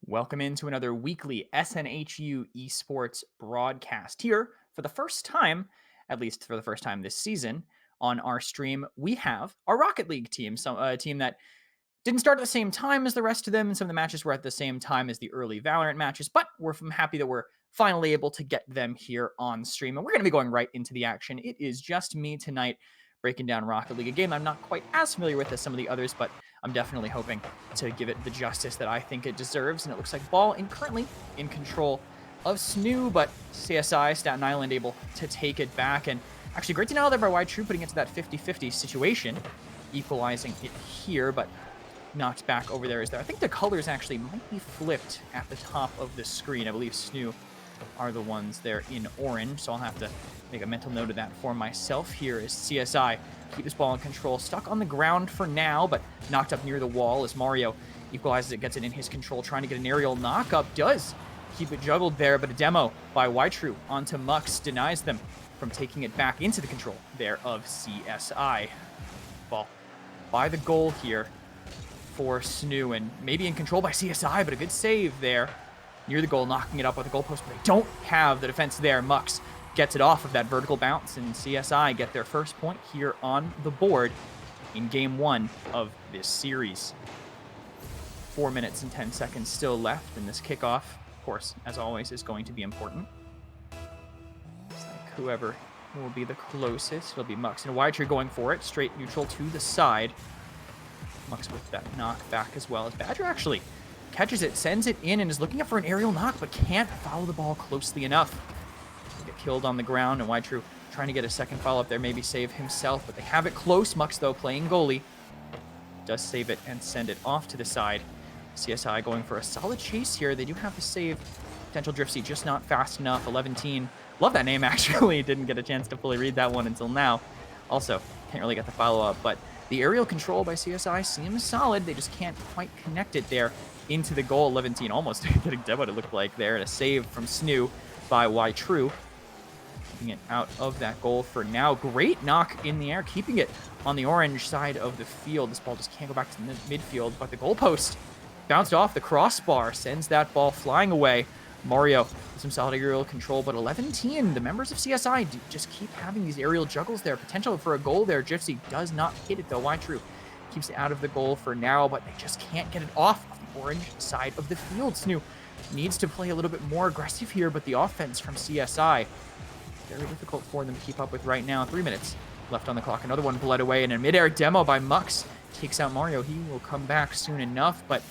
Welcome into another weekly SNHU esports broadcast. Here, for the first time, at least for the first time this season, on our stream, we have our Rocket League team, a team that didn't start at the same time as the rest of them, and some of the matches were at the same time as the early Valorant matches, but we're happy that we're finally able to get them here on stream, and we're going to be going right into the action. It is just me tonight breaking down Rocket League, a game I'm not quite as familiar with as some of the others, but I'm definitely hoping to give it the justice that I think it deserves, and it looks like Ball currently in control of SNHU, but CSI, Staten Island, able to take it back, and actually great to know there by Wide True putting it to that 50-50 situation, equalizing it here, but knocked back over there is there. I think the colors actually might be flipped at the top of the screen. I believe SNHU are the ones there in orange, so I'll have to make a mental note of that for myself. Here is CSI. Keep this ball in control. Stuck on the ground for now, but knocked up near the wall as Mario equalizes it, gets it in his control, trying to get an aerial knockup. Does keep it juggled there, but a demo by Ytrue onto Mux denies them from taking it back into the control there of CSI. Ball by the goal here for SNHU, and maybe in control by CSI, but a good save there near the goal, knocking it up with the goalpost, but they don't have the defense there. Mux gets it off of that vertical bounce, and CSI get their first point here on the board in game one of this series. 4 minutes and 10 seconds still left in this kickoff. Of course, as always, is going to be important. It's like whoever will be the closest. It'll be Mux and Ytrue going for it, straight neutral to the side. Mux with that knock back as well as Badger actually catches it, sends it in, and is looking up for an aerial knock, but can't follow the ball closely enough. Get killed on the ground, and Ytrue trying to get a second follow-up there, maybe save himself, but they have it close. Mux, though, playing goalie, does save it and send it off to the side. CSI going for a solid chase here. They do have the save. Potential Driftsy, just not fast enough. 11-teen. Love that name, actually. Didn't get a chance to fully read that one until now. Also, can't really get the follow-up, but the aerial control by CSI seems solid. They just can't quite connect it there into the goal. 11-teen almost getting dead what it looked like there. And a save from SNHU by Ytrue. Keeping it out of that goal for now. Great knock in the air, keeping it on the orange side of the field. This ball just can't go back to the midfield, but the goalpost bounced off the crossbar, sends that ball flying away. Mario with some solid aerial control, but 11-teen, the members of CSI just keep having these aerial juggles there. Potential for a goal there. Gypsy does not hit it, though. Ytrue keeps it out of the goal for now, but they just can't get it off the orange side of the field. SNHU needs to play a little bit more aggressive here, but the offense from CSI, very difficult for them to keep up with right now. 3 minutes left on the clock. Another one bled away, and a mid-air demo by Mux takes out Mario. He will come back soon enough, but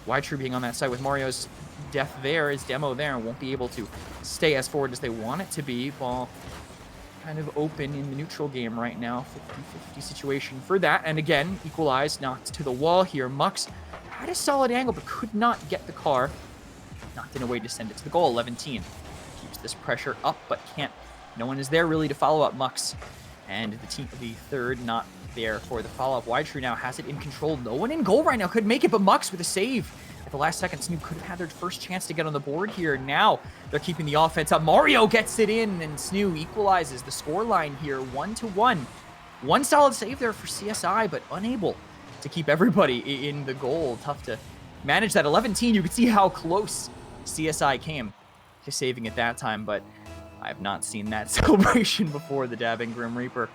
Ytrue being on that side with Mario's death there, his demo there, won't be able to stay as forward as they want it to be. Ball kind of open in the neutral game right now. 50-50 situation for that. And again, equalized, knocked to the wall here. Mux had a solid angle, but could not get the car. Knocked in a way to send it to the goal. 11-teen keeps this pressure up, but can't. No one is there really to follow up Mux. And the third not there for the follow-up. Ytrue now has it in control. No one in goal right now could make it, but Mux with a save. At the last second, SNHU could have had their first chance to get on the board here. Now they're keeping the offense up. Mario gets it in, and SNHU equalizes the scoreline here, 1-1. One solid save there for CSI, but unable to keep everybody in the goal. Tough to manage that. 11-teen, you can see how close CSI came to saving it that time, but I have not seen that celebration before. The dabbing Grim Reaper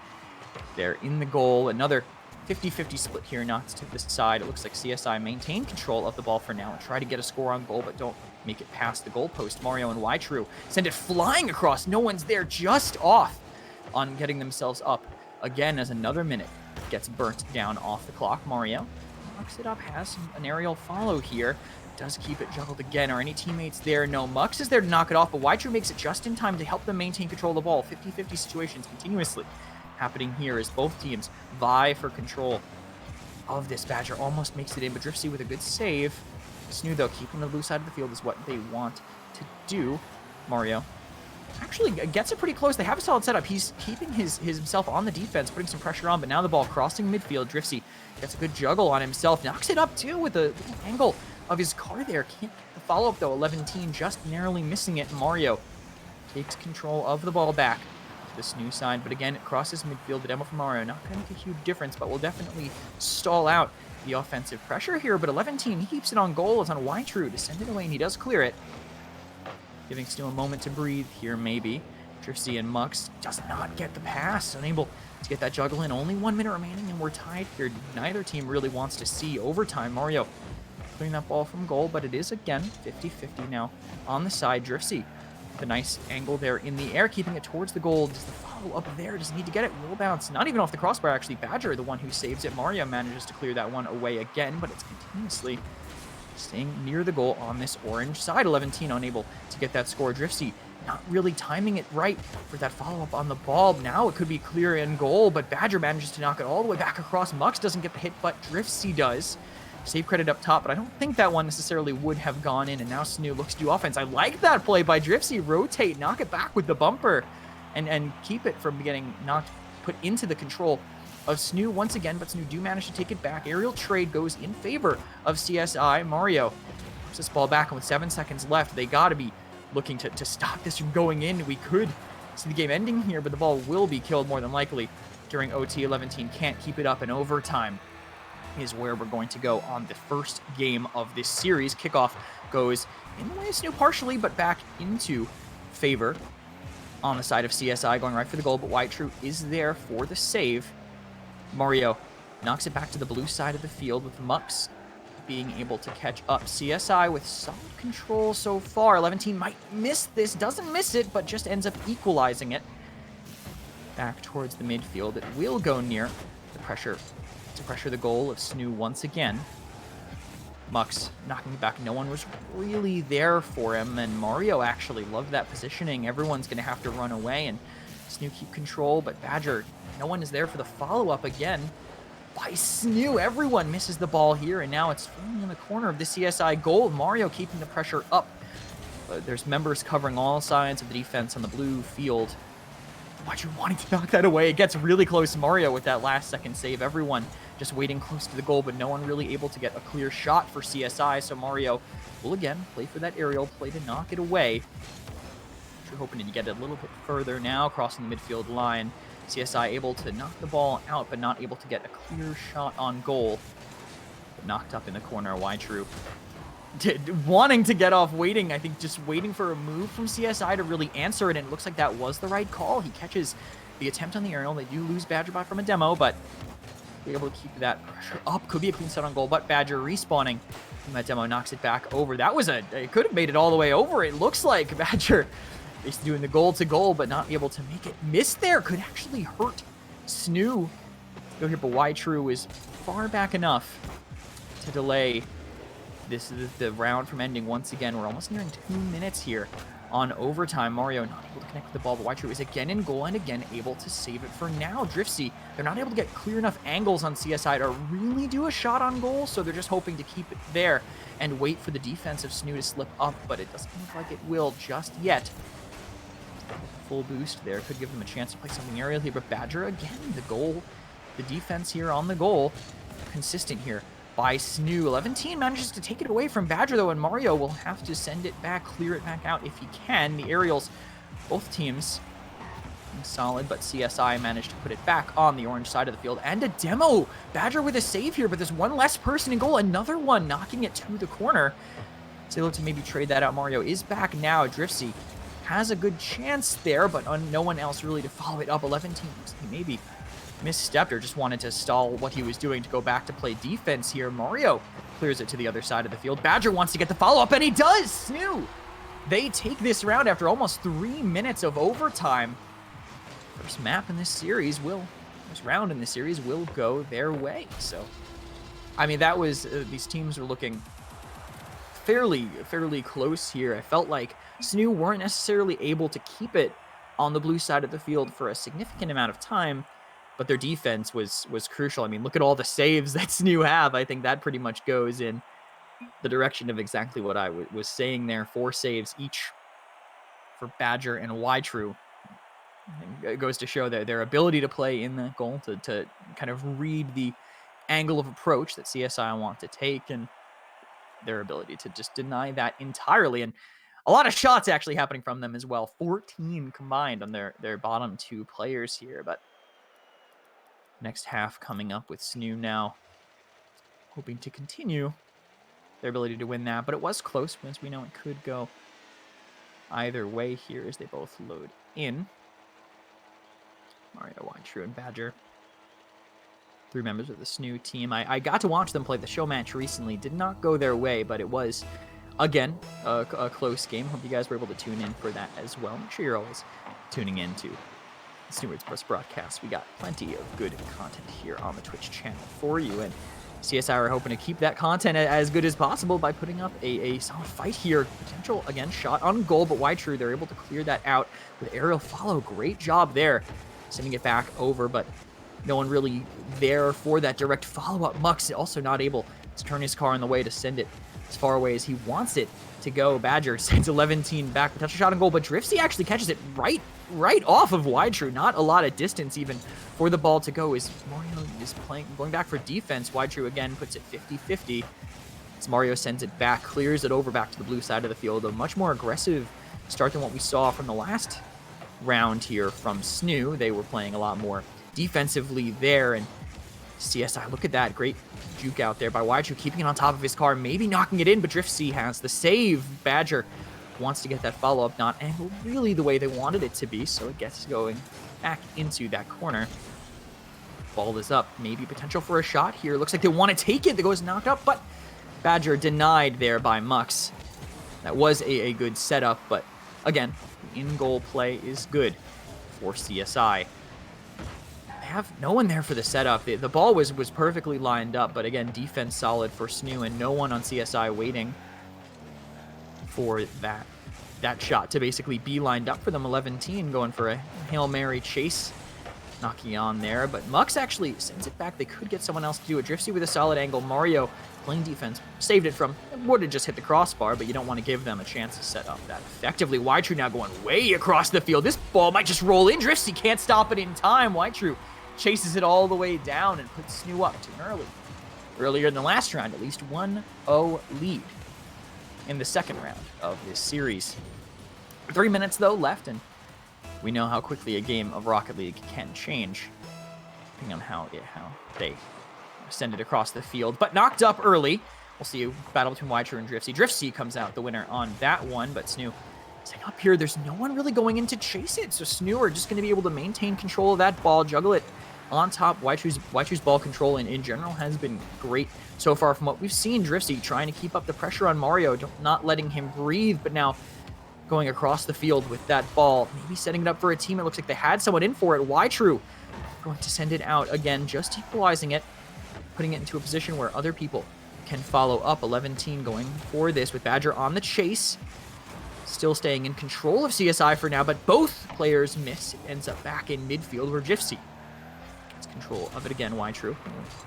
there in the goal. Another 50-50 split here, knocked to the side. It looks like CSI maintain control of the ball for now and try to get a score on goal, but don't make it past the goalpost. Mario and Ytrue send it flying across. No one's there, just off on getting themselves up again as another minute gets burnt down off the clock. Mario knocks it up, has an aerial follow here. Does keep it juggled again. Are any teammates there? No. Mux is there to knock it off, but Ytrue makes it just in time to help them maintain control of the ball. 50-50 situations continuously happening here as both teams vie for control of this. Badger almost makes it in, but Driftsy with a good save. SNHU, though, keeping the loose side of the field is what they want to do. Mario actually gets it pretty close. They have a solid setup. He's keeping himself on the defense, putting some pressure on, but now the ball crossing midfield. Driftsy gets a good juggle on himself. Knocks it up, too, with a little angle of his car there. Can't get the follow-up, though. 11-teen just narrowly missing it. Mario takes control of the ball back to the SNHU side, but again, it crosses midfield. The demo from Mario not going to make a huge difference, but will definitely stall out the offensive pressure here, but 11-team heaps it on goal. It's on Wytrue to send it away, and he does clear it. Giving Stu a moment to breathe here, maybe. Driftsy and Mux does not get the pass, unable to get that juggle in. Only 1 minute remaining, and we're tied here. Neither team really wants to see overtime. Mario clearing that ball from goal, but it is, again, 50-50 now on the side. Driftsy, the nice angle there in the air, keeping it towards the goal. Does the follow up there? Does need to get it? Will bounce. Not even off the crossbar, actually. Badger, the one who saves it. Mario manages to clear that one away again, but it's continuously staying near the goal on this orange side. 11-team unable to get that score. Driftsy not really timing it right for that follow-up on the ball. Now it could be clear in goal, but Badger manages to knock it all the way back across. Mux doesn't get the hit, but Driftsy does. Save credit up top, but I don't think that one necessarily would have gone in, and now SNHU looks to do offense. I like that play by Driftsy. Rotate, knock it back with the bumper, and keep it from getting put into the control of SNHU once again, but SNHU do manage to take it back. Aerial trade goes in favor of CSI. Mario puts this ball back, and with 7 seconds left, they got to be looking to stop this from going in. We could see the game ending here, but the ball will be killed more than likely during OT. 11-team can't keep it up, and overtime is where we're going to go on the first game of this series. Kickoff goes in the way of SNHU partially, but back into favor on the side of CSI, going right for the goal, but Wytrue is there for the save. Mario knocks it back to the blue side of the field with Mux being able to catch up. CSI with solid control so far. 11-team might miss this, doesn't miss it, but just ends up equalizing it. Back towards the midfield. It will go near the pressure to pressure the goal of SNHU once again. Mux knocking it back. No one was really there for him, and Mario actually loved that positioning. Everyone's going to have to run away, and SNHU keep control, but Badger, no one is there for the follow-up again by SNHU. Everyone misses the ball here, and now it's falling in the corner of the CSI goal. Mario keeping the pressure up. There's members covering all sides of the defense on the blue field. Wytrue wanting to knock that away. It gets really close. Mario with that last-second save. Everyone just waiting close to the goal, but no one really able to get a clear shot for CSI, so Mario will again play for that aerial play to knock it away. We're hoping to get it a little bit further now, crossing the midfield line. CSI able to knock the ball out, but not able to get a clear shot on goal. But knocked up in the corner. Wytrue wanting to get off, waiting, I think just waiting for a move from CSI to really answer it, and it looks like that was the right call. He catches the attempt on the aerial. They do lose Badger by from a demo, but be able to keep that pressure up. Could be a clean set on goal, but Badger respawning from that demo knocks it back over. That was it could have made it all the way over. It looks like Badger is doing the goal to goal, but not able to make it. Miss there could actually hurt SNHU. Go here, but Wytrue is far back enough to delay this is the round from ending once again. We're almost nearing 2 minutes here on overtime. Mario not able to connect with the ball, but Wytrue is again in goal and again able to save it for now. Driftsy, they're not able to get clear enough angles on CSI to really do a shot on goal, so they're just hoping to keep it there and wait for the defense of SNHU to slip up, but it doesn't look like it will just yet. Full boost there could give them a chance to play something aerial here, but Badger again, the defense here on the goal, consistent here by SNHU. 11-team manages to take it away from Badger, though, and Mario will have to send it back, clear it back out if he can. The aerials, both teams solid, but CSI managed to put it back on the orange side of the field. And a demo! Badger with a save here, but there's one less person in goal. Another one knocking it to the corner. So they look to maybe trade that out. Mario is back now. Driftsy has a good chance there, but no one else really to follow it up. 11 teams. He maybe misstepped or just wanted to stall what he was doing to go back to play defense here. Mario clears it to the other side of the field. Badger wants to get the follow-up, and he does! SNHU! They take this round after almost 3 minutes of overtime. First round in this series will go their way. So, I mean, that was, these teams were looking fairly close here. I felt like SNHU weren't necessarily able to keep it on the blue side of the field for a significant amount of time, but their defense was crucial. I mean, look at all the saves that SNHU have. I think that pretty much goes in the direction of exactly what I was saying there. 4 saves each for Badger and Wytrue. It goes to show that their ability to play in the goal, to kind of read the angle of approach that CSI want to take, and their ability to just deny that entirely. And a lot of shots actually happening from them as well. 14 combined on their bottom 2 players here. But next half coming up with SNHU now hoping to continue their ability to win that, but it was close, as we know it could go either way here as they both load in. Mario, True, and Badger. 3 members of the SNHU team. I got to watch them play the show match recently. Did not go their way, but it was, again, a close game. Hope you guys were able to tune in for that as well. Make sure you're always tuning in to SNHU Plus broadcast. We got plenty of good content here on the Twitch channel for you, and CSI are hoping to keep that content as good as possible by putting up a solid fight here. Potential, again, shot on goal, but True, they're able to clear that out with aerial follow. Great job there, sending it back over, but no one really there for that direct follow-up. Mux also not able to turn his car on the way to send it as far away as he wants it to go. Badger sends 11-team back, potential shot on goal, but Driftsy actually catches it right off of True. Not a lot of distance even for the ball to go as Mario is going back for defense. True again puts it 50-50 as Mario sends it back, clears it over back to the blue side of the field. A much more aggressive start than what we saw from the last round here from SNHU. They were playing a lot more defensively there, and CSI, look at that great juke out there by True, keeping it on top of his car, maybe knocking it in, but Driftsy has the save. Badger wants to get that follow-up, not angled really the way they wanted it to be, so it gets going back into that corner. Ball is up, maybe potential for a shot here. Looks like they want to take it. That goes knocked up, but Badger denied there by Mux. That was a good setup, but again, in-goal play is good for CSI. Have no one there for the setup. The ball was perfectly lined up, but again, defense solid for SNHU, and no one on CSI waiting for that shot to basically be lined up for them. 11-team going for a Hail Mary chase, knocking on there, but Mux actually sends it back. They could get someone else to do it. Driftsy with a solid angle. Mario playing defense, saved it from, it would have just hit the crossbar, but you don't want to give them a chance to set up that effectively. True now going way across the field. This ball might just roll in. Driftsy can't stop it in time. True chases it all the way down and puts SNHU up to an earlier in the last round, at least 1-0 lead in the second round of this series. 3 minutes, though, left, and we know how quickly a game of Rocket League can change, depending on how they send it across the field. But knocked up early. We'll see a battle between True and Driftsy. Driftsy comes out the winner on that one, but SNHU staying up here. There's no one really going in to chase it, so SNHU are just going to be able to maintain control of that ball, juggle it on top. True's ball control in general has been great so far from what we've seen. Driftsy trying to keep up the pressure on Mario, not letting him breathe, but now going across the field with that ball, maybe setting it up for a team. It looks like they had someone in for it. True going to send it out again, just equalizing it, putting it into a position where other people can follow up. 11-team going for this with Badger on the chase, still staying in control of CSI for now, but both players miss. It ends up back in midfield where Driftsy gets control of it again. True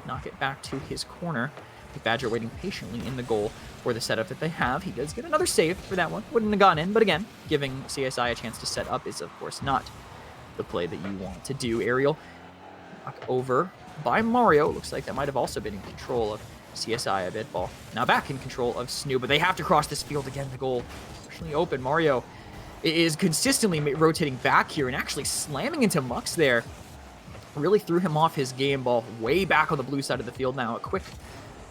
knock it back to his corner, with Badger waiting patiently in the goal for the setup that they have. He does get another save for that one. Wouldn't have gone in, but again, giving CSI a chance to set up is, of course, not the play that you want to do. Aerial knock over by Mario. Looks like that might have also been in control of CSI a bit. Ball now back in control of SNHU, but they have to cross this field again. The goal partially open. Mario is consistently rotating back here and actually slamming into Mux there. Really threw him off his game. Ball way back on the blue side of the field now. A quick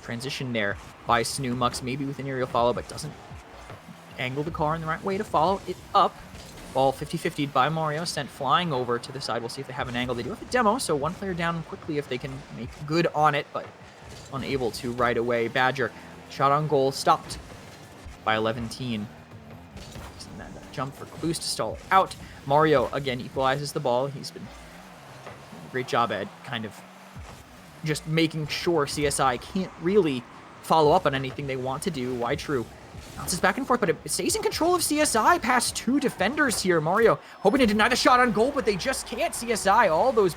transition there by SNHU. Mux maybe with an aerial follow, but doesn't angle the car in the right way to follow it up. Ball 50-50'd by Mario, sent flying over to the side. We'll see if they have an angle. They do have a demo, so one player down quickly if they can make good on it, but unable to right away. Badger, shot on goal, stopped by 11-team. Using that jump for boost to stall it out. Mario, again, equalizes the ball. He's been doing a great job at kind of just making sure CSI can't really follow up on anything they want to do. True bounces back and forth, but it stays in control of CSI past 2 defenders here. Mario hoping to deny the shot on goal, but they just can't. CSI, all those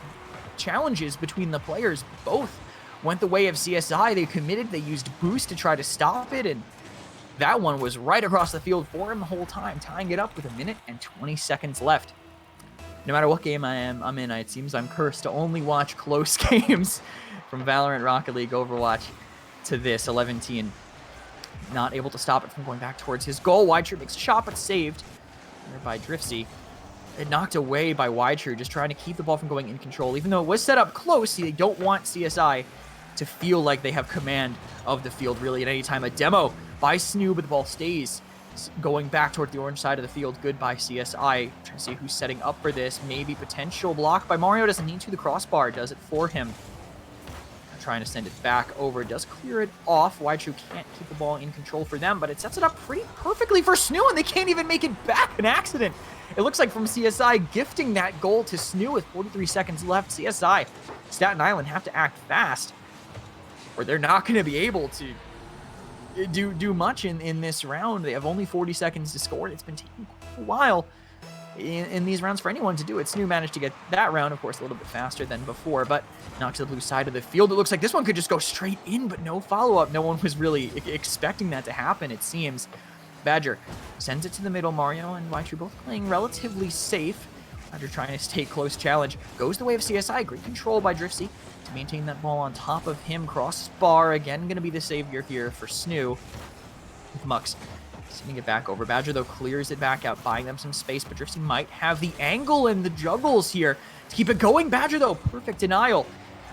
challenges between the players both went the way of CSI. They committed, they used boost to try to stop it, and that one was right across the field for him the whole time, tying it up with 1 minute and 20 seconds left. No matter what game I'm in, it seems I'm cursed to only watch close games from Valorant, Rocket League, Overwatch to this. 11-team not able to stop it from going back towards his goal. True makes a shot, but saved there by Driftsy. It knocked away by True, just trying to keep the ball from going in control. Even though it was set up close, they don't want CSI to feel like they have command of the field really at any time. A demo by SNHU, but the ball stays going back toward the orange side of the field. Good by CSI. Trying to see who's setting up for this. Maybe potential block by Mario. Doesn't need to. The crossbar does it for him. Trying to send it back over. Does clear it off. Waichu can't keep the ball in control for them, but it sets it up pretty perfectly for SNHU, and they can't even make it back. An accident. It looks like from CSI gifting that goal to SNHU with 43 seconds left. CSI, Staten Island have to act fast, or they're not going to be able to do much in this round. They have only 40 seconds to score. It's been taking quite a while in these rounds for anyone to do it. SNHU managed to get that round, of course, a little bit faster than before, but now to the blue side of the field. It looks like this one could just go straight in, but no follow-up. No one was really expecting that to happen, it seems. Badger sends it to the middle. Mario and Waichu both playing relatively safe. Badger trying to stay close. Challenge goes the way of CSI. Great control by Driftsy to maintain that ball on top of him. Crossbar again, going to be the savior here for SNHU. With Mux sending it back over. Badger, though, clears it back out, buying them some space, but Driftsy might have the angle and the juggles here to keep it going. Badger, though, perfect denial.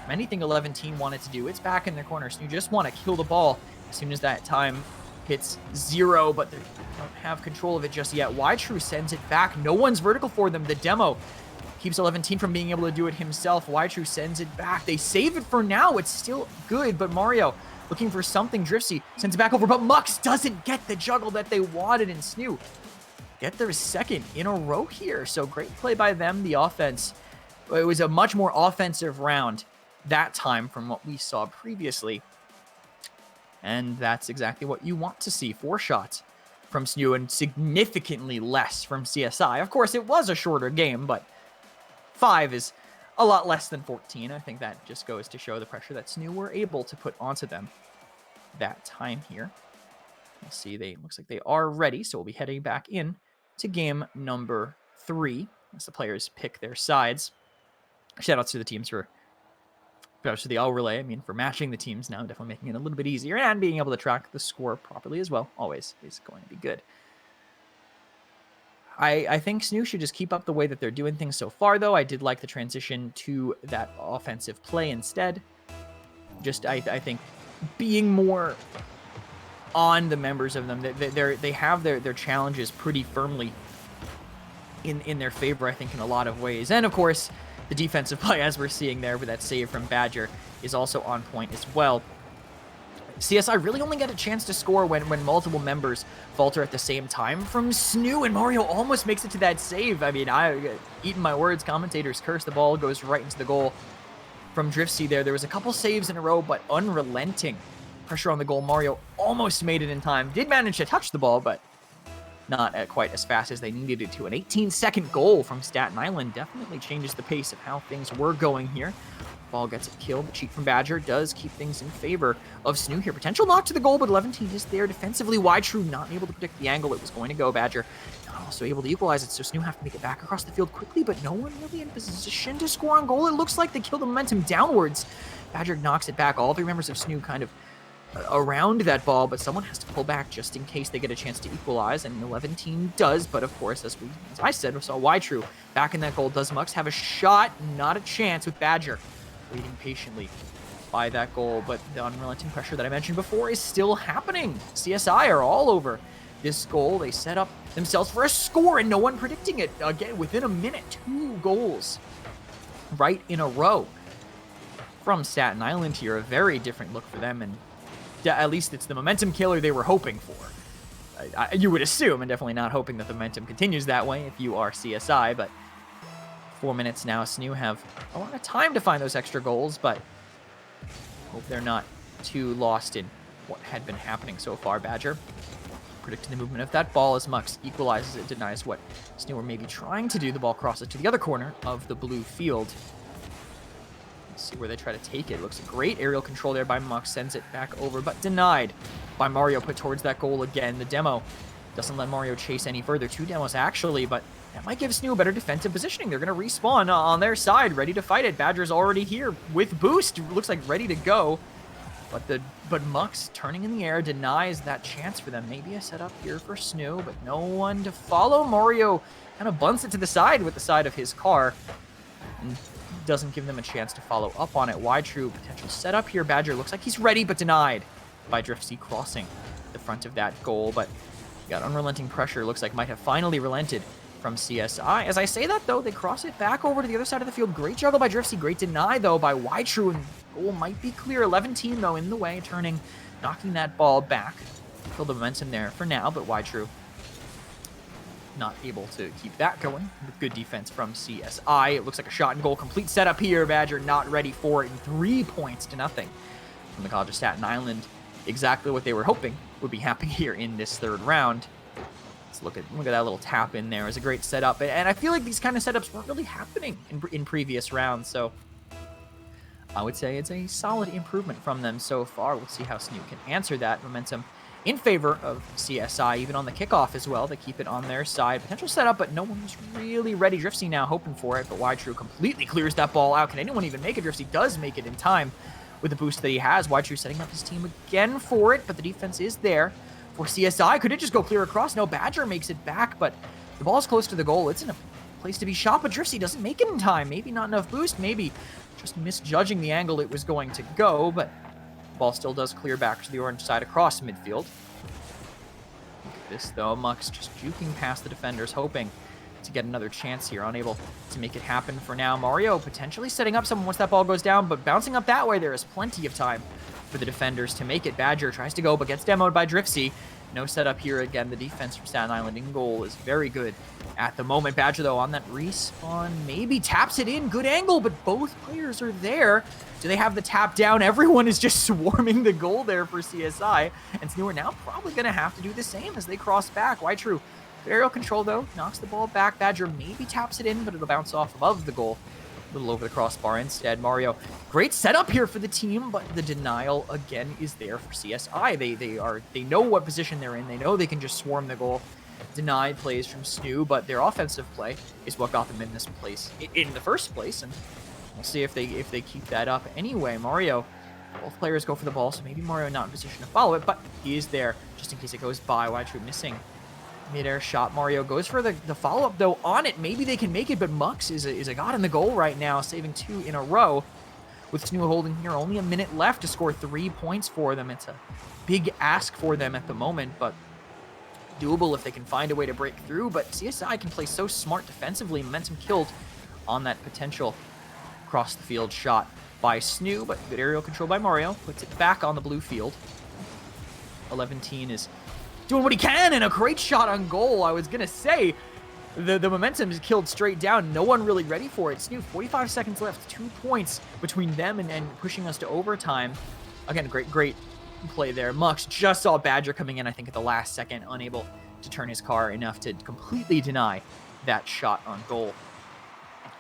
Anything 11 team wanted to do, it's back in their corner. SNHU just want to kill the ball as soon as that time hits 0, but they don't have control of it just yet. Waichu sends it back. No one's vertical for them. The demo keeps 11 team from being able to do it himself. Waichu sends it back. They save it for now. It's still good, but Mario looking for something. Driftsy sends it back over, but Mux doesn't get the juggle that they wanted, and SNHU get their second in a row here. So great play by them. The offense, it was a much more offensive round that time from what we saw previously. And that's exactly what you want to see. 4 shots from SNHU and significantly less from CSI. Of course, it was a shorter game, but 5 is a lot less than 14. I think that just goes to show the pressure that SNHU were able to put onto them that time here. We'll see. Looks like they are ready, so we'll be heading back in to game number 3 as the players pick their sides. Shout outs to the teams for the all relay. I mean, for matching the teams now, definitely making it a little bit easier, and being able to track the score properly as well. Always is going to be good. I think SNHU should just keep up the way that they're doing things so far, though. I did like the transition to that offensive play instead. Just, I think, being more on the members of them. They have their challenges pretty firmly in their favor, I think, in a lot of ways. And, of course, the defensive play, as we're seeing there with that save from Badger, is also on point as well. CSI really only got a chance to score when multiple members falter at the same time from SNHU, and Mario almost makes it to that save. I mean, eating my words, commentators curse, the ball goes right into the goal from Driftsy there. There was a couple saves in a row, but unrelenting pressure on the goal. Mario almost made it in time. Did manage to touch the ball, but not quite as fast as they needed it to. An 18-second goal from Staten Island definitely changes the pace of how things were going here. Ball gets a kill. The cheat from Badger does keep things in favor of SNHU here. Potential knock to the goal, but 11 team is there defensively. Waichu not able to predict the angle it was going to go. Badger not also able to equalize it, so SNHU have to make it back across the field quickly, but no one really in position to score on goal. It looks like they kill the momentum downwards. Badger knocks it back. All 3 members of SNHU kind of around that ball, but someone has to pull back just in case they get a chance to equalize, and 11 team does. But of course, as I said, we saw Waichu back in that goal. Does Mux have a shot? Not a chance with Badger waiting patiently by that goal, but the unrelenting pressure that I mentioned before is still happening. CSI are all over this goal. They set up themselves for a score, and no one predicting it. Again, within a minute, 2 goals right in a row from Staten Island here. A very different look for them, and at least it's the momentum killer they were hoping for. You would assume, and definitely not hoping that the momentum continues that way if you are CSI, but 4 minutes now. SNHU have a lot of time to find those extra goals, but hope they're not too lost in what had been happening so far. Badger predicting the movement of that ball as Mux equalizes it, denies what SNHU were maybe trying to do. The ball crosses to the other corner of the blue field. Let's see where they try to take it. Looks a great aerial control there by Mux. Sends it back over, but denied by Mario. Put towards that goal again. The demo doesn't let Mario chase any further. 2 demos actually, but that might give SNHU a better defensive positioning. They're going to respawn on their side, ready to fight it. Badger's already here with boost. Looks like ready to go. But Mux turning in the air denies that chance for them. Maybe a setup here for SNHU, but no one to follow. Mario kind of bunts it to the side with the side of his car. And doesn't give them a chance to follow up on it. Wide True, potential setup here. Badger looks like he's ready, but denied by Driftsy crossing the front of that goal. But got unrelenting pressure. Looks like might have finally relented from CSI. As I say that, though, they cross it back over to the other side of the field. Great juggle by Driftsy. Great deny, though, by Wide True. And goal might be clear. 11-team, though, in the way, turning, knocking that ball back. Feel the momentum there for now, but Wide True not able to keep that going with good defense from CSI. It looks like a shot and goal. Complete setup here. Badger not ready for it, and 3 points to nothing from the College of Staten Island. Exactly what they were hoping would be happening here in this third round. Let's look at that little tap in there. It was a great setup, and I feel like these kind of setups weren't really happening in previous rounds, so I would say it's a solid improvement from them so far. We'll see how SNHU can answer that. Momentum in favor of CSI, even on the kickoff as well. They keep it on their side. Potential setup, but no one was really ready. Driftsy now hoping for it, but Wide True completely clears that ball out. Can anyone even make it? Driftsy does make it in time with the boost that he has. Wide True setting up his team again for it, but the defense is there for CSI. Could it just go clear across? No, Badger makes it back, but the ball's close to the goal. It's in a place to be shot, but Driftsy doesn't make it in time. Maybe not enough boost, maybe just misjudging the angle it was going to go, but ball still does clear back to the orange side across midfield. Look at this, though. Muck's just juking past the defenders, hoping to get another chance here. Unable to make it happen for now. Mario potentially setting up someone once that ball goes down, but bouncing up that way, there is plenty of time for the defenders to make it. Badger tries to go, but gets demoed by Driftsy. No setup here. Again, the defense from Staten Island in goal is very good at the moment. Badger, though, on that respawn, maybe taps it in. Good angle, but both players are there. Do they have the tap down? Everyone is just swarming the goal there for CSI. And SNHU are now probably going to have to do the same as they cross back. Wide True. Good aerial control, though. Knocks the ball back. Badger maybe taps it in, but it'll bounce off above the goal. A little over the crossbar instead. Mario, great setup here for the team, but the denial again is there for CSI. They know what position they're in. They know they can just swarm the goal. Denied plays from SNHU, but their offensive play is what got them in this place in the first place, and we'll see if they keep that up. Anyway, Mario, both players go for the ball, so maybe Mario not in position to follow it, but he is there just in case it goes by. Wide True missing mid-air shot. Mario goes for the follow-up, though, on it. Maybe they can make it, but Mux is a god in the goal right now, saving 2 in a row. With SNHU holding here only a minute left to score 3 points for them. It's a big ask for them at the moment, but doable if they can find a way to break through. But CSI can play so smart defensively. Momentum killed on that potential cross the field shot by SNHU, but good aerial control by Mario. Puts it back on the blue field. 11-teen is doing what he can, and a great shot on goal. I was going to say, the momentum is killed straight down. No one really ready for it. SNHU, 45 seconds left. 2 points between them and pushing us to overtime. Again, great play there. Mux just saw Badger coming in, I think, at the last second, unable to turn his car enough to completely deny that shot on goal.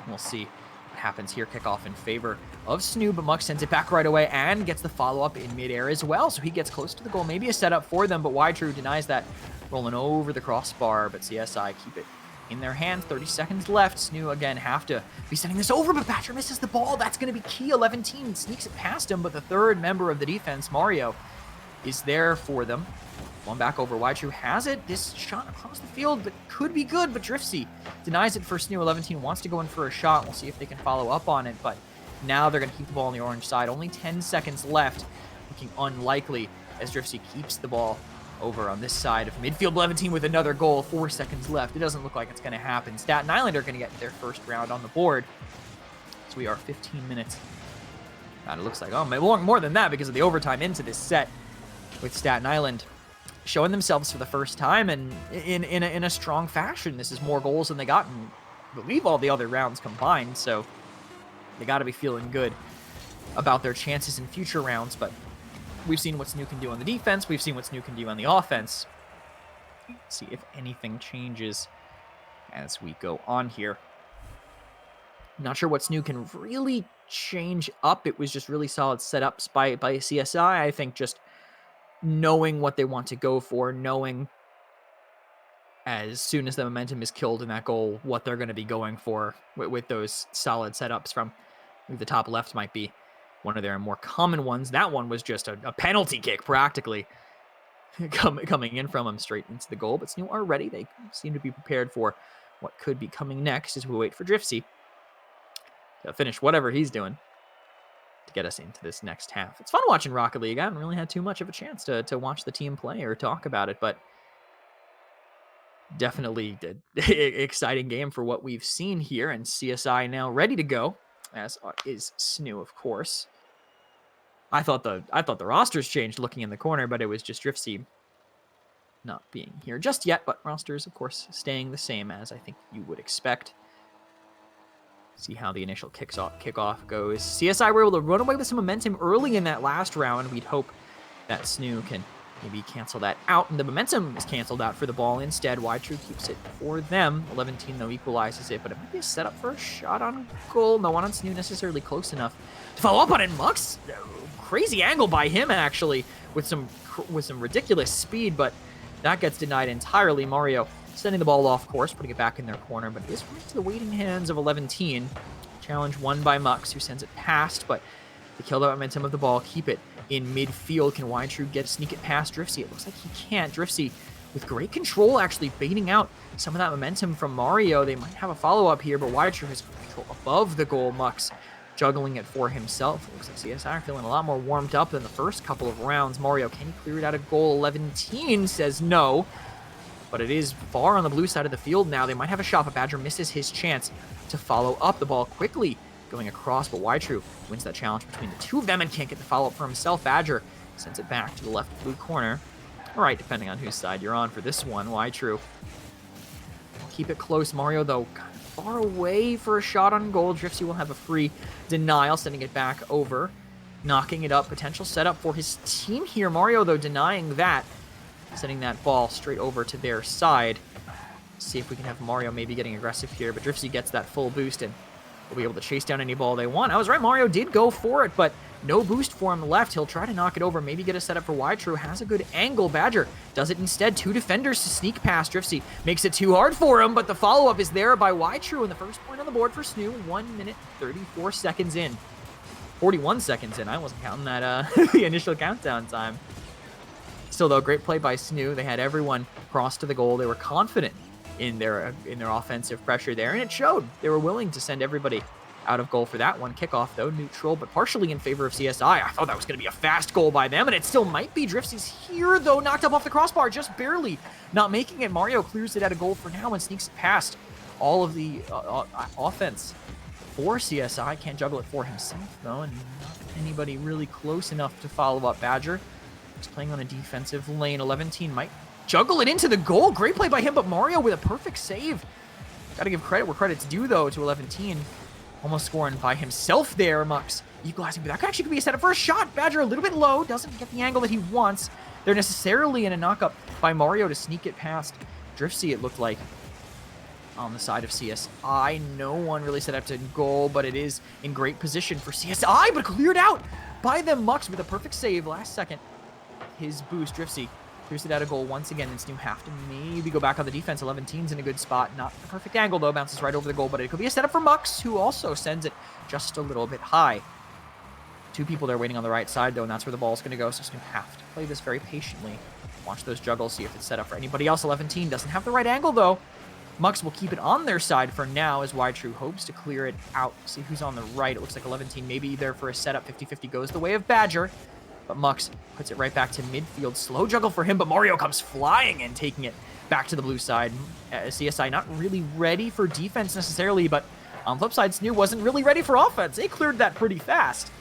We'll see what happens here. Kickoff in favor of SNHU, but Mux sends it back right away and gets the follow-up in midair as well, so he gets close to the goal. Maybe a setup for them, but Wide True denies that, rolling over the crossbar, but CSI keep it in their hands. 30 seconds left. SNHU, again, have to be sending this over, but Badger misses the ball. That's going to be key. 11-teen sneaks it past him, but the third member of the defense, Mario, is there for them. One back over. Wide True has it. This shot across the field, but could be good, but Driftsy denies it for SNHU. 11-teen wants to go in for a shot. We'll see if they can follow up on it, but now they're going to keep the ball on the orange side. Only 10 seconds left. Looking unlikely as Driftsy keeps the ball over on this side of midfield. 11-teen with another goal. 4 seconds left. It doesn't look like it's going to happen. Staten Island are going to get their first round on the board. So we are 15 minutes. God, it looks like, oh, more than that because of the overtime into this set, with Staten Island showing themselves for the first time and in a strong fashion. This is more goals than they got in, I believe, all the other rounds combined, so they got to be feeling good about their chances in future rounds. But we've seen what SNHU can do on the defense. We've seen what SNHU can do on the offense. Let's see if anything changes as we go on here. Not sure what SNHU can really change up. It was just really solid setups by CSI. I think just knowing what they want to go for, knowing as soon as the momentum is killed in that goal, what they're going to be going for with those solid setups from the top left might be one of their more common ones. That one was just a penalty kick, practically, coming in from them straight into the goal. But SNHU are ready. They seem to be prepared for what could be coming next as we wait for Driftsy to finish whatever he's doing to get us into this next half. It's fun watching Rocket League. I haven't really had too much of a chance to watch the team play or talk about it, but definitely exciting game for what we've seen here. And CSI now ready to go, as is SNHU, of course. I thought the rosters changed looking in the corner, but it was just Driftsy not being here just yet. But rosters, of course, staying the same, as I think you would expect. See how the initial kickoff goes. CSI were able to run away with some momentum early in that last round. We'd hope that SNHU can maybe cancel that out, and the momentum is canceled out for the ball. Instead, True keeps it for them. 11-team, though, equalizes it, but it might be a setup for a shot on goal. No one on SNHU necessarily close enough to follow up on it. Mux, crazy angle by him, actually, with some ridiculous speed, but that gets denied entirely. Mario sending the ball off course, putting it back in their corner, but it is right to the waiting hands of 11-team. Challenge won by Mux, who sends it past, but to kill the momentum of the ball, keep it in midfield. Can True sneak it past Driftsy? It looks like he can't. Driftsy with great control, actually baiting out some of that momentum from Mario. They might have a follow-up here, but True has control above the goal. Mux juggling it for himself. It looks like CSI are feeling a lot more warmed up than the first couple of rounds. Mario, can he clear it out of goal? 11-team says no, but it is far on the blue side of the field now. They might have a shot, but Badger misses his chance to follow up. The ball quickly going across, but True wins that challenge between the two of them and can't get the follow-up for himself. Badger sends it back to the left blue corner. All right, depending on whose side you're on for this one. True keep it close. Mario, though, kind of far away for a shot on goal. Driftsy will have a free denial, sending it back over, knocking it up. Potential setup for his team here. Mario, though, denying that, sending that ball straight over to their side. See if we can have Mario maybe getting aggressive here, but Driftsy gets that full boost and will be able to chase down any ball they want. I was right, Mario did go for it, but no boost for him left. He'll try to knock it over, maybe get a setup for True. Has a good angle. Badger does it instead. Two defenders to sneak past. Driftsy makes it too hard for him, but the follow-up is there by True, and the first point on the board for SNHU. 1 minute, 34 seconds in. 41 seconds in. I wasn't counting that the initial countdown time. Still, though, great play by SNHU. They had everyone cross to the goal. They were confident in their offensive pressure there, and it showed. They were willing to send everybody out of goal for that one. Kickoff, though, neutral, but partially in favor of CSI. I thought that was going to be a fast goal by them, and it still might be. Driftsy's here, though, knocked up off the crossbar, just barely not making it. Mario clears it out of goal for now and sneaks past all of the offense for CSI. Can't juggle it for himself, though, and not anybody really close enough to follow up Badger. He's playing on a defensive lane. 11-team might juggle it into the goal. Great play by him, but Mario with a perfect save. Got to give credit where credit's due, though, to 11-team. Almost scoring by himself there. Mux equalizing, but that actually could be a setup for a shot. Badger a little bit low, doesn't get the angle that he wants. They're necessarily in a knockup by Mario to sneak it past Driftsy, it looked like, on the side of CSI. No one really set up to goal, but it is in great position for CSI, but cleared out by them. Mux with a perfect save last second. His boost, Driftsy clears it out of goal once again, and SNHU have to maybe go back on the defense. 11-team's in a good spot. Not the perfect angle, though. Bounces right over the goal, but it could be a setup for Mux, who also sends it just a little bit high. Two people there waiting on the right side, though, and that's where the ball's going to go, so SNHU have to play this very patiently. Watch those juggles, see if it's set up for anybody else. 11-team doesn't have the right angle, though. Mux will keep it on their side for now as True hopes to clear it out. See who's on the right. It looks like 11-team maybe there for a setup. 50-50 goes the way of Badger. But Mux puts it right back to midfield. Slow juggle for him, but Mario comes flying and taking it back to the blue side. CSI not really ready for defense necessarily, but on the flip side, SNHU wasn't really ready for offense. They cleared that pretty fast.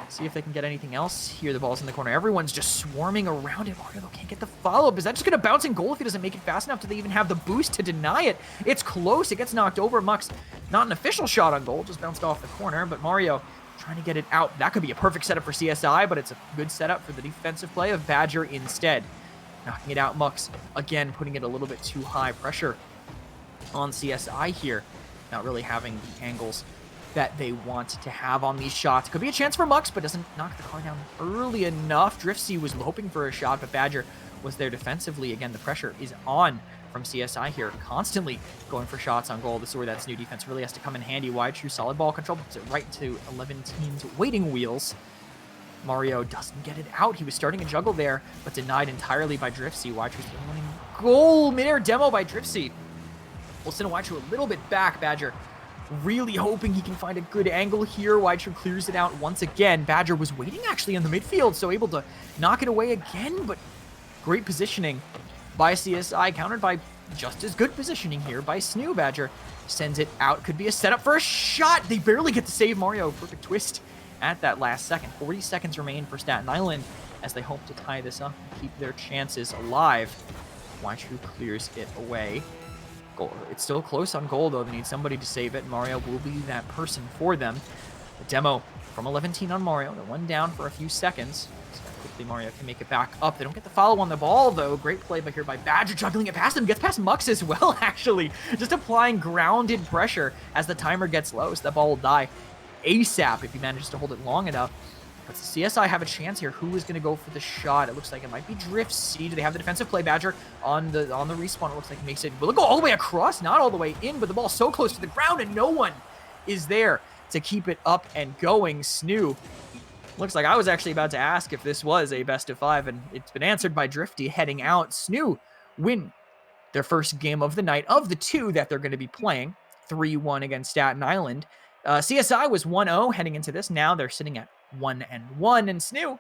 See if they can get anything else here. The ball's in the corner. Everyone's just swarming around it. Mario can't get the follow-up. Is that just going to bounce in goal if he doesn't make it fast enough? Do they even have the boost to deny it? It's close. It gets knocked over. Mux, not an official shot on goal, just bounced off the corner, but Mario trying to get it out. That could be a perfect setup for CSI, but it's a good setup for the defensive play of Badger instead. Knocking it out, Mux, again, putting it a little bit too high. Pressure on CSI here. Not really having the angles that they want to have on these shots. Could be a chance for Mux, but doesn't knock the car down early enough. Driftsy was hoping for a shot, but Badger was there defensively. Again, the pressure is on from CSI here, constantly going for shots on goal. This is where that SNHU defense really has to come in handy. True solid ball control, puts it right to 11-team's waiting wheels. Mario doesn't get it out. He was starting a juggle there, but denied entirely by Driftsy. True's winning goal. Mid-air demo by Driftsy. We'll send True a little bit back. Badger really hoping he can find a good angle here. Weichert clears it out once again. Badger was waiting actually in the midfield, so able to knock it away again, but great positioning by CSI, countered by just as good positioning here by SNHU. Badger sends it out. Could be a setup for a shot. They barely get to save Mario. Perfect twist at that last second. 40 seconds remain for Staten Island as they hope to tie this up and keep their chances alive. Weichert clears it away. Goal. It's still close on goal, though. They need somebody to save it. Mario will be that person for them. The demo from 11-10 on Mario. They're one down for a few seconds. So quickly Mario can make it back up. They don't get the follow on the ball, though. Great play by here by Badger, juggling it past him. Gets past Mux as well, actually. Just applying grounded pressure as the timer gets low, so that ball will die ASAP if he manages to hold it long enough. But the CSI have a chance here. Who is going to go for the shot? It looks like it might be Drift C. Do they have the defensive play? Badger on the respawn. It looks like it makes it. Will it go all the way across? Not all the way in, but the ball's so close to the ground and no one is there to keep it up and going. SNHU. Looks like I was actually about to ask if this was a best of 5, and it's been answered by Drifty heading out. SNHU win their first game of the night of the 2 that they're going to be playing. 3-1 against Staten Island. CSI was 1-0 heading into this. Now they're sitting at 1-1, and SNHU,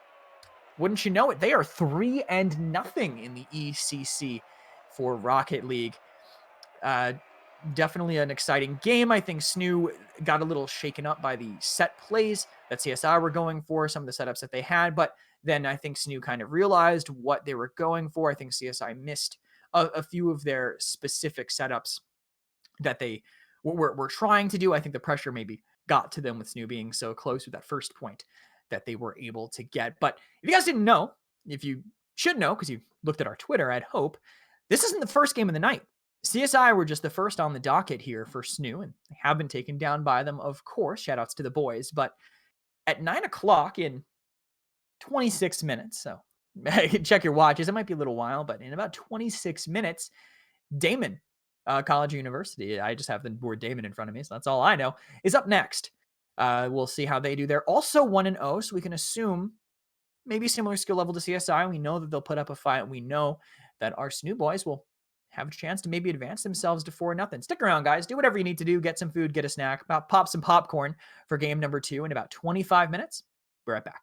wouldn't you know it, they are 3-0 in the ECC for Rocket League. Definitely an exciting game. I think SNHU got a little shaken up by the set plays that CSI were going for, some of the setups that they had, but then I think SNHU kind of realized what they were going for. I think CSI missed a few of their specific setups that they were trying to do. I think the pressure maybe got to them with SNHU being so close with that first point that they were able to get. But if you guys didn't know, if you should know because you looked at our Twitter, I'd hope, this isn't the first game of the night. CSI were just the first on the docket here for SNHU, and they have been taken down by them, of course. Shoutouts to the boys. But at 9 o'clock in 26 minutes, so check your watches. It might be a little while, but in about 26 minutes, Damon College or University, I just have the word Damon in front of me, so that's all I know, is up next. We'll see how they do. They're also 1-0, so we can assume maybe similar skill level to CSI. We know that they'll put up a fight. We know that our SNHU boys will have a chance to maybe advance themselves to 4-0. Stick around, guys. Do whatever you need to do. Get some food, get a snack, pop some popcorn for game number 2 in about 25 minutes. We're right back.